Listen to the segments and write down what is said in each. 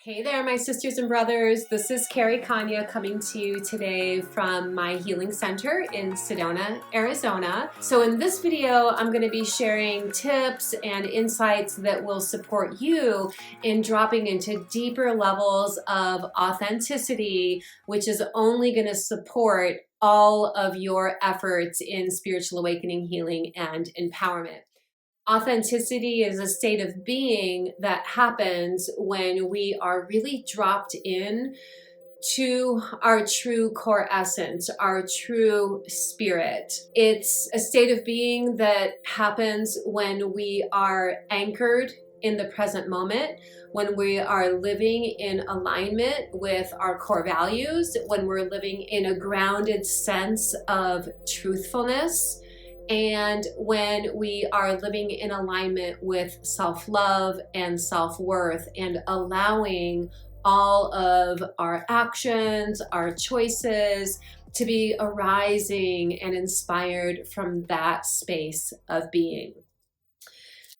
Hey there, my sisters and brothers. This is Carrie Konyha coming to you today from my healing center in Sedona, Arizona. So in this video, I'm going to be sharing tips and insights that will support you in dropping into deeper levels of authenticity, which is only going to support all of your efforts in spiritual awakening, healing, and empowerment. Authenticity is a state of being that happens when we are really dropped in to our true core essence, our true spirit. It's a state of being that happens when we are anchored in the present moment, when we are living in alignment with our core values, when we're living in a grounded sense of truthfulness, and when we are living in alignment with self-love and self-worth and allowing all of our actions, our choices to be arising and inspired from that space of being.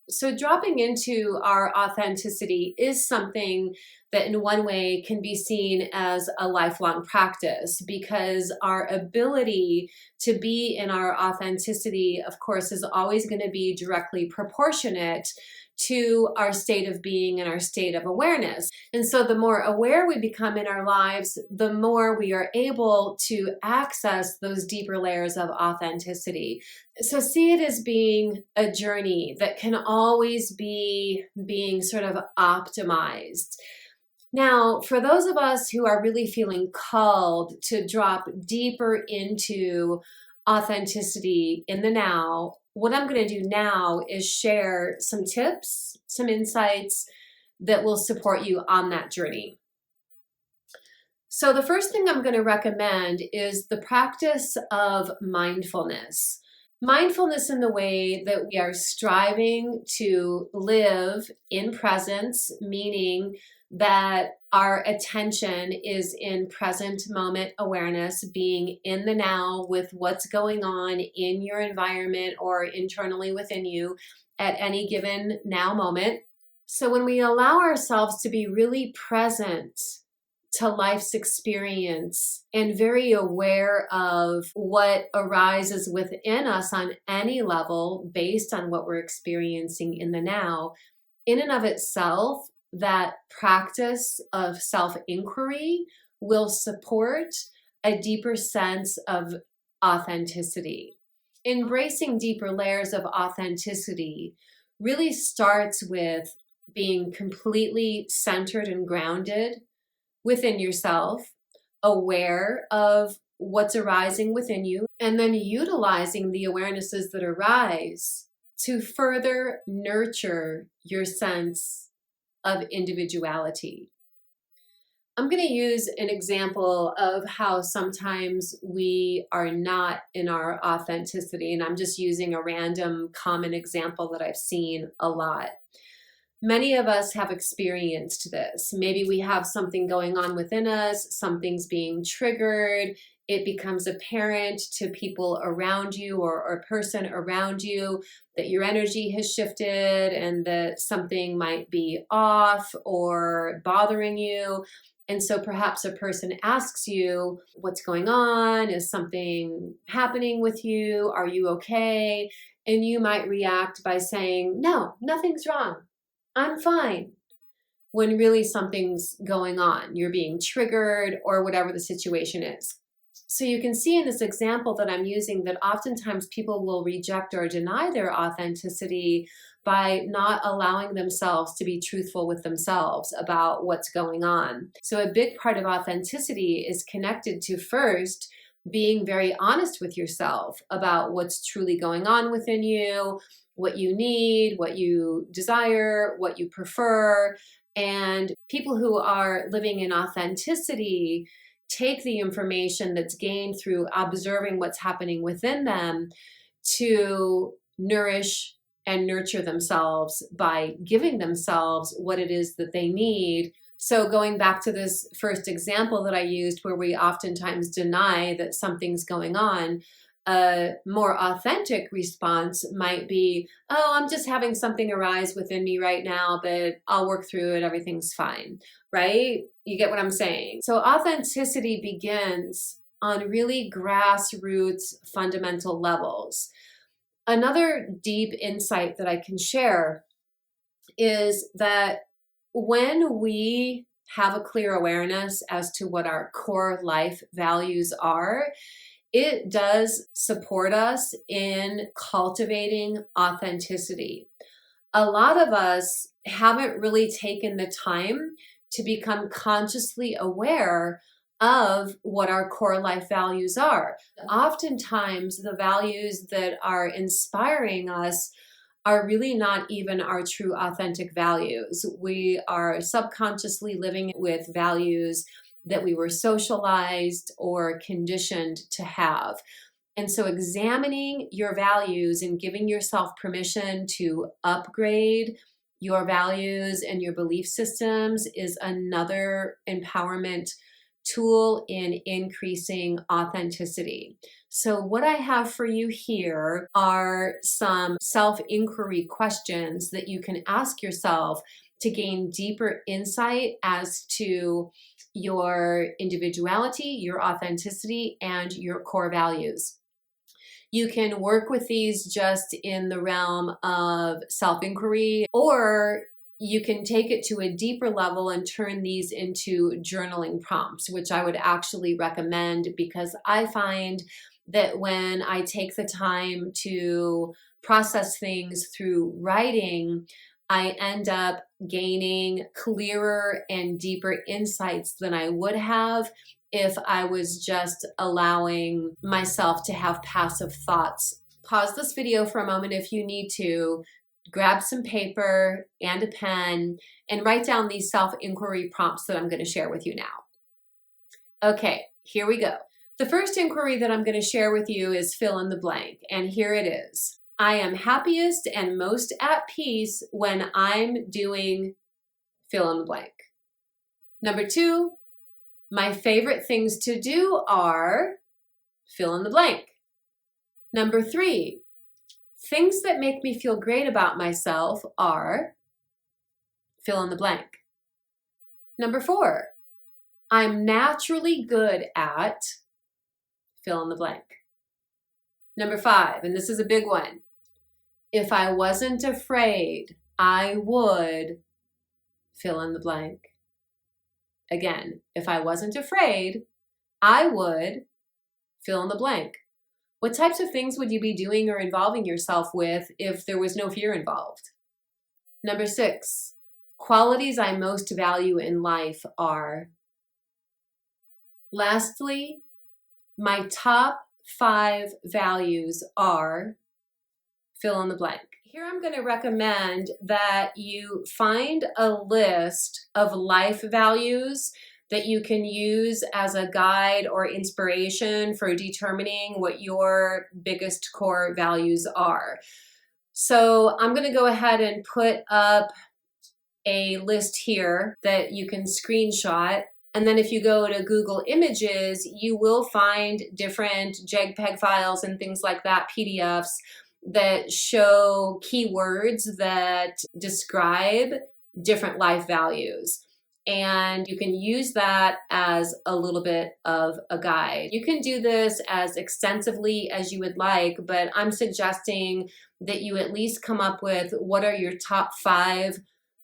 So dropping into our authenticity is something that in one way can be seen as a lifelong practice, because our ability to be in our authenticity, of course, is always going to be directly proportionate to our state of being and our state of awareness. And so the more aware we become in our lives, the more we are able to access those deeper layers of authenticity. So see it as being a journey that can always be being sort of optimized. Now, for those of us who are really feeling called to drop deeper into authenticity in the now, what I'm going to do now is share some tips, some insights that will support you on that journey. So the first thing I'm going to recommend is the practice of mindfulness. Mindfulness in the way that we are striving to live in presence, meaning that our attention is in present moment awareness, being in the now with what's going on in your environment or internally within you at any given now moment. So when we allow ourselves to be really present to life's experience and very aware of what arises within us on any level based on what we're experiencing in the now, in and of itself, that practice of self-inquiry will support a deeper sense of authenticity. Embracing deeper layers of authenticity really starts with being completely centered and grounded within yourself, aware of what's arising within you, and then utilizing the awarenesses that arise to further nurture your sense of individuality. I'm going to use an example of how sometimes we are not in our authenticity, and I'm just using a random common example that I've seen a lot. Many of us have experienced this. Maybe we have something going on within us, something's being triggered, it becomes apparent to people around you or a person around you that your energy has shifted and that something might be off or bothering you. And so perhaps a person asks you, what's going on? Is something happening with you? Are you okay? And you might react by saying, no, nothing's wrong. I'm fine. When really something's going on. You're being triggered or whatever the situation is. So you can see in this example that I'm using that oftentimes people will reject or deny their authenticity by not allowing themselves to be truthful with themselves about what's going on. So a big part of authenticity is connected to first being very honest with yourself about what's truly going on within you, what you need, what you desire, what you prefer. And people who are living in authenticity take the information that's gained through observing what's happening within them to nourish and nurture themselves by giving themselves what it is that they need. So going back to this first example that I used where we oftentimes deny that something's going on, A more authentic response might be, oh, I'm just having something arise within me right now, but I'll work through it. Everything's fine, right? You get what I'm saying? So authenticity begins on really grassroots fundamental levels. Another deep insight that I can share is that when we have a clear awareness as to what our core life values are, it does support us in cultivating authenticity. A lot of us haven't really taken the time to become consciously aware of what our core life values are. Oftentimes, the values that are inspiring us are really not even our true authentic values. We are subconsciously living with values that we were socialized or conditioned to have. And so examining your values and giving yourself permission to upgrade your values and your belief systems is another empowerment tool in increasing authenticity. So what I have for you here are some self-inquiry questions that you can ask yourself to gain deeper insight as to your individuality, your authenticity, and your core values. You can work with these just in the realm of self-inquiry, or you can take it to a deeper level and turn these into journaling prompts, which I would actually recommend, because I find that when I take the time to process things through writing, I end up gaining clearer and deeper insights than I would have if I was just allowing myself to have passive thoughts. Pause this video for a moment if you need to. Grab some paper and a pen and write down these self-inquiry prompts that I'm going to share with you now. Okay, here we go. The first inquiry that I'm going to share with you is fill in the blank, and here it is. I am happiest and most at peace when I'm doing fill in the blank. Number 2, my favorite things to do are fill in the blank. Number 3, things that make me feel great about myself are fill in the blank. Number 4, I'm naturally good at fill in the blank. Number 5, and this is a big one. If I wasn't afraid, I would fill in the blank. Again, if I wasn't afraid, I would fill in the blank. What types of things would you be doing or involving yourself with if there was no fear involved? Number 6, qualities I most value in life are. Lastly, my top 5 values are fill in the blank. Here I'm going to recommend that you find a list of life values that you can use as a guide or inspiration for determining what your biggest core values are. So I'm going to go ahead and put up a list here that you can screenshot. And then if you go to Google Images, you will find different JPEG files and things like that, PDFs, that show keywords that describe different life values. And you can use that as a little bit of a guide. You can do this as extensively as you would like, but I'm suggesting that you at least come up with what are your top 5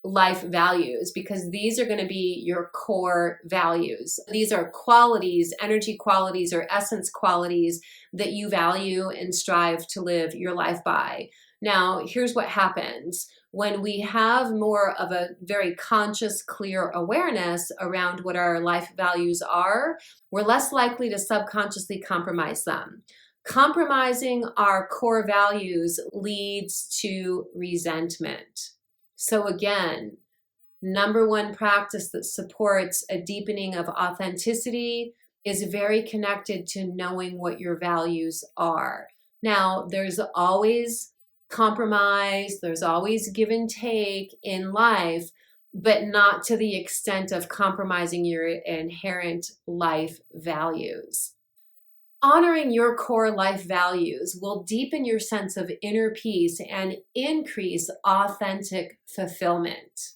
life values, because these are going to be your core values. These are qualities, energy qualities, or essence qualities that you value and strive to live your life by. Now, here's what happens. When we have more of a very conscious, clear awareness around what our life values are, we're less likely to subconsciously compromise them. Compromising our core values leads to resentment. So again, number 1 practice that supports a deepening of authenticity is very connected to knowing what your values are. Now, there's always compromise, there's always give and take in life, but not to the extent of compromising your inherent life values. Honoring your core life values will deepen your sense of inner peace and increase authentic fulfillment.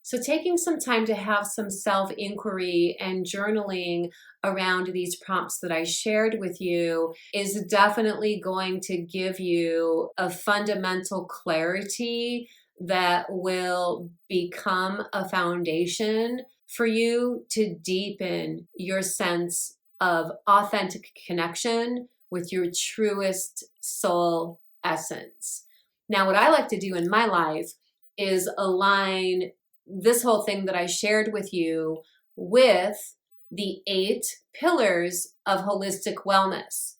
So taking some time to have some self-inquiry and journaling around these prompts that I shared with you is definitely going to give you a fundamental clarity that will become a foundation for you to deepen your sense of authentic connection with your truest soul essence. Now, what I like to do in my life is align this whole thing that I shared with you with the 8 pillars of holistic wellness.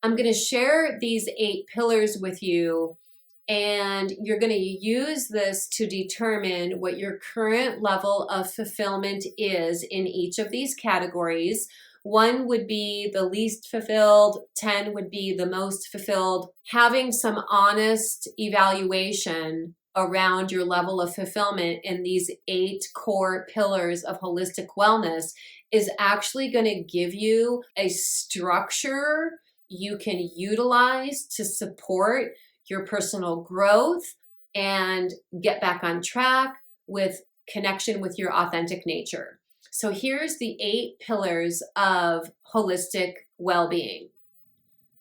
I'm going to share these 8 pillars with you, and you're going to use this to determine what your current level of fulfillment is in each of these categories. 1 would be the least fulfilled, 10 would be the most fulfilled. Having some honest evaluation around your level of fulfillment in these 8 core pillars of holistic wellness is actually going to give you a structure you can utilize to support your personal growth and get back on track with connection with your authentic nature. So here's the 8 pillars of holistic well-being.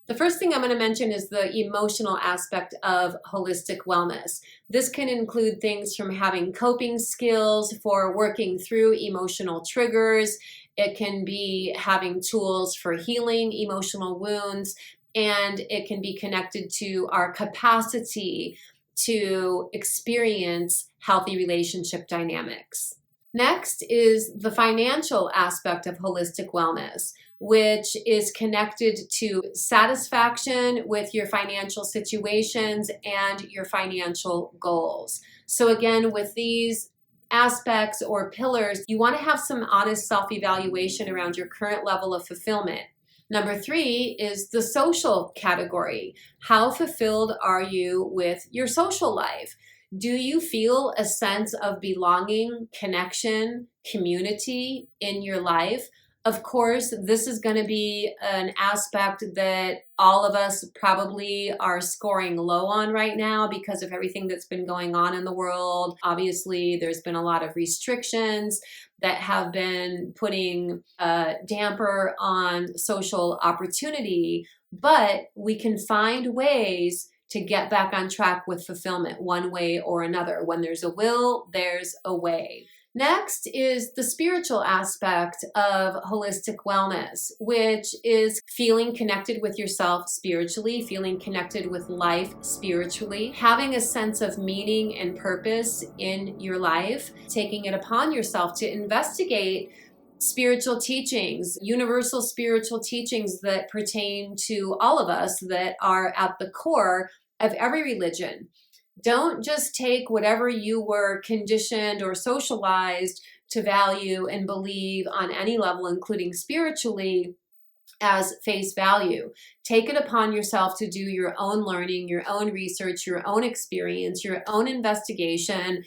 The first thing I'm going to mention is the emotional aspect of holistic wellness. This can include things from having coping skills for working through emotional triggers. It can be having tools for healing emotional wounds, and it can be connected to our capacity to experience healthy relationship dynamics. Next is the financial aspect of holistic wellness, which is connected to satisfaction with your financial situations and your financial goals. So again, with these aspects or pillars, you want to have some honest self-evaluation around your current level of fulfillment. Number 3 is the social category. How fulfilled are you with your social life? Do you feel a sense of belonging, connection, community in your life? Of course, this is going to be an aspect that all of us probably are scoring low on right now because of everything that's been going on in the world. Obviously, there's been a lot of restrictions that have been putting a damper on social opportunity, but we can find ways to get back on track with fulfillment one way or another. When there's a will, there's a way. Next is the spiritual aspect of holistic wellness, which is feeling connected with yourself spiritually, feeling connected with life spiritually, having a sense of meaning and purpose in your life, taking it upon yourself to investigate spiritual teachings, universal spiritual teachings that pertain to all of us, that are at the core of every religion. Don't just take whatever you were conditioned or socialized to value and believe on any level, including spiritually, as face value. Take it upon yourself to do your own learning, your own research, your own experience, your own investigation,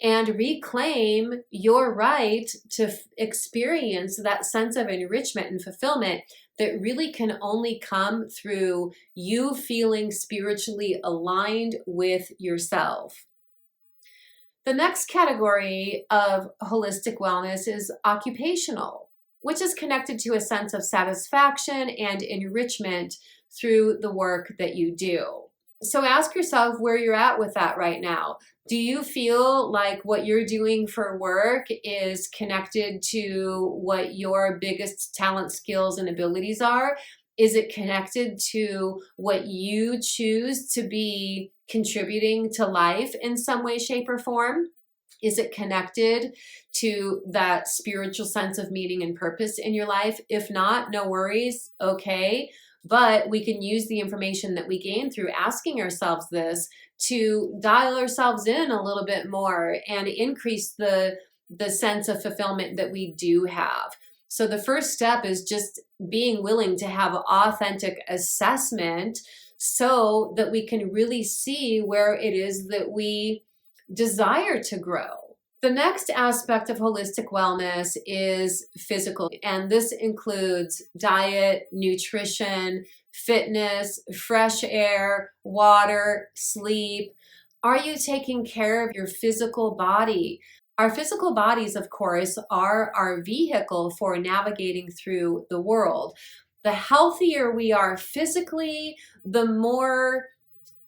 and reclaim your right to experience that sense of enrichment and fulfillment that really can only come through you feeling spiritually aligned with yourself. The next category of holistic wellness is occupational, which is connected to a sense of satisfaction and enrichment through the work that you do. So ask yourself where you're at with that right now. Do you feel like what you're doing for work is connected to what your biggest talent, skills, and abilities are? Is it connected to what you choose to be contributing to life in some way, shape, or form? Is it connected to that spiritual sense of meaning and purpose in your life? If not, no worries, okay. But we can use the information that we gain through asking ourselves this to dial ourselves in a little bit more and increase the sense of fulfillment that we do have. So the first step is just being willing to have authentic assessment so that we can really see where it is that we desire to grow. The next aspect of holistic wellness is physical, and this includes diet, nutrition, fitness, fresh air, water, sleep. Are you taking care of your physical body? Our physical bodies, of course, are our vehicle for navigating through the world. The healthier we are physically, the more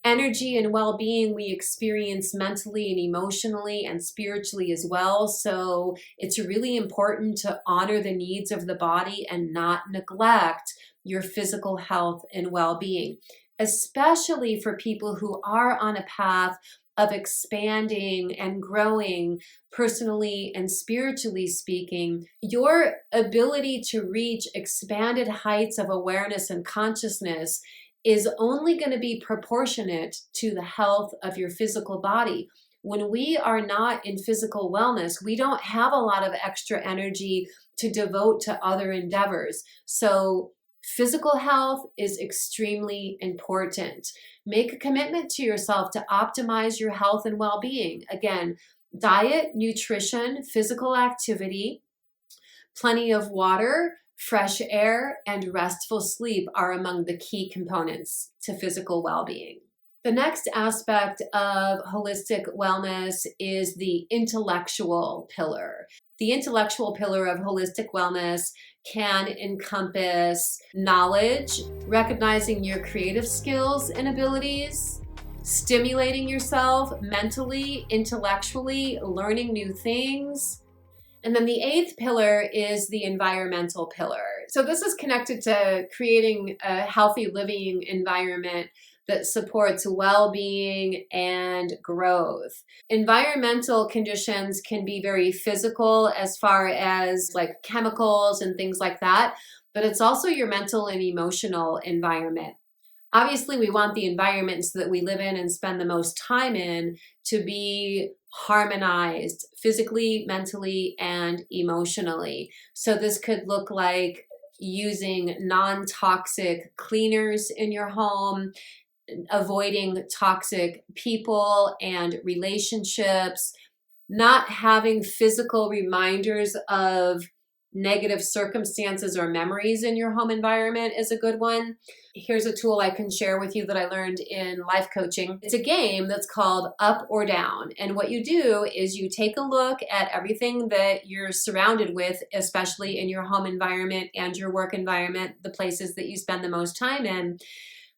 energy and well-being we experience mentally and emotionally and spiritually as well. So it's really important to honor the needs of the body and not neglect your physical health and well-being, especially for people who are on a path of expanding and growing personally and spiritually speaking. Your ability to reach expanded heights of awareness and consciousness is only going to be proportionate to the health of your physical body. When we are not in physical wellness, we don't have a lot of extra energy to devote to other endeavors. So physical health is extremely important. Make a commitment to yourself to optimize your health and well-being. Again, diet, nutrition, physical activity, plenty of water, fresh air, and restful sleep are among the key components to physical well-being. The next aspect of holistic wellness is the intellectual pillar. The intellectual pillar of holistic wellness can encompass knowledge, recognizing your creative skills and abilities, stimulating yourself mentally, intellectually, learning new things. And then the eighth pillar is the environmental pillar. So this is connected to creating a healthy living environment that supports well-being and growth. Environmental conditions can be very physical as far as like chemicals and things like that, but it's also your mental and emotional environment. Obviously, we want the environments that we live in and spend the most time in to be harmonized physically, mentally, and emotionally. So this could look like using non-toxic cleaners in your home, avoiding toxic people and relationships, not having physical reminders of negative circumstances or memories in your home environment is a good one. Here's a tool I can share with you that I learned in life coaching. It's a game that's called Up or Down. And what you do is you take a look at everything that you're surrounded with, especially in your home environment and your work environment, the places that you spend the most time in.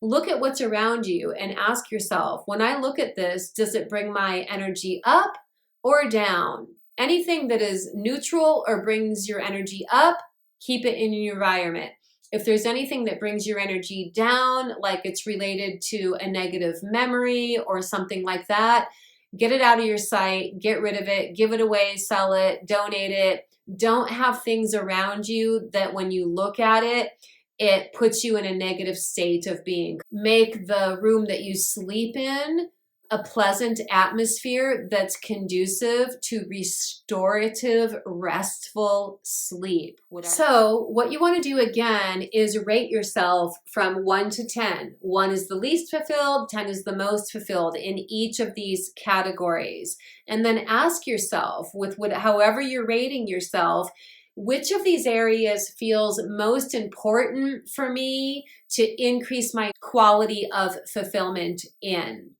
Look at what's around you and ask yourself, when I look at this, does it bring my energy up or down? Anything that is neutral or brings your energy up, keep it in your environment. If there's anything that brings your energy down, like it's related to a negative memory or something like that, get it out of your sight, get rid of it, give it away, sell it, donate it. Don't have things around you that when you look at it, it puts you in a negative state of being. Make the room that you sleep in a pleasant atmosphere that's conducive to restorative, restful sleep. So what you want to do again is rate yourself from 1 to 10. 1 is the least fulfilled, 10 is the most fulfilled in each of these categories. And then ask yourself, with however you're rating yourself, which of these areas feels most important for me to increase my quality of fulfillment in?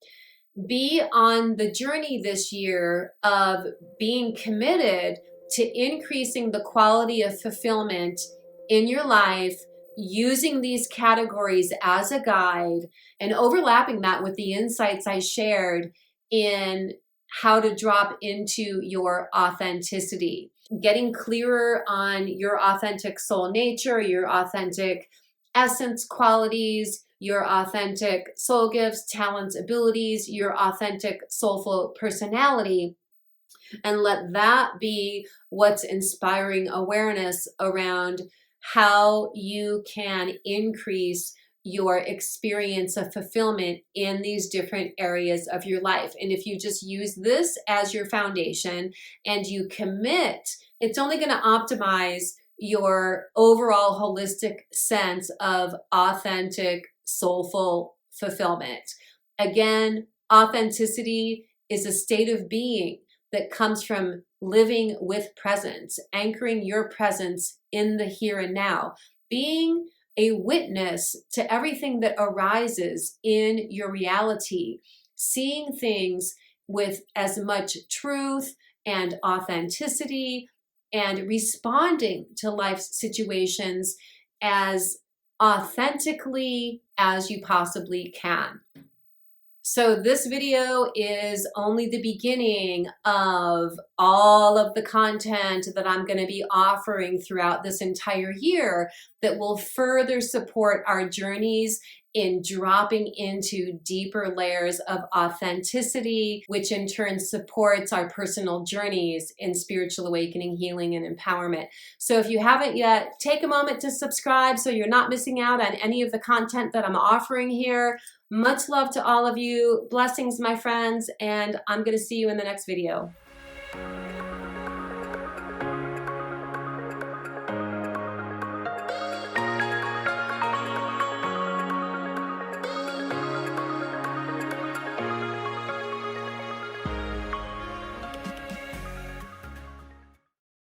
Be on the journey this year of being committed to increasing the quality of fulfillment in your life, using these categories as a guide and overlapping that with the insights I shared in how to drop into your authenticity. Getting clearer on your authentic soul nature, your authentic essence qualities, your authentic soul gifts, talents, abilities, your authentic soulful personality, and let that be what's inspiring awareness around how you can increase your experience of fulfillment in these different areas of your life. And if you just use this as your foundation and you commit, it's only going to optimize your overall holistic sense of authentic, soulful fulfillment. Again, authenticity is a state of being that comes from living with presence, anchoring your presence in the here and now, being a witness to everything that arises in your reality, seeing things with as much truth and authenticity, and responding to life's situations as authentically as you possibly can. So this video is only the beginning of all of the content that I'm going to be offering throughout this entire year that will further support our journeys in dropping into deeper layers of authenticity, which in turn supports our personal journeys in spiritual awakening, healing, and empowerment. So if you haven't yet, take a moment to subscribe so you're not missing out on any of the content that I'm offering here. Much love to all of you. Blessings, my friends, and I'm going to see you in the next video.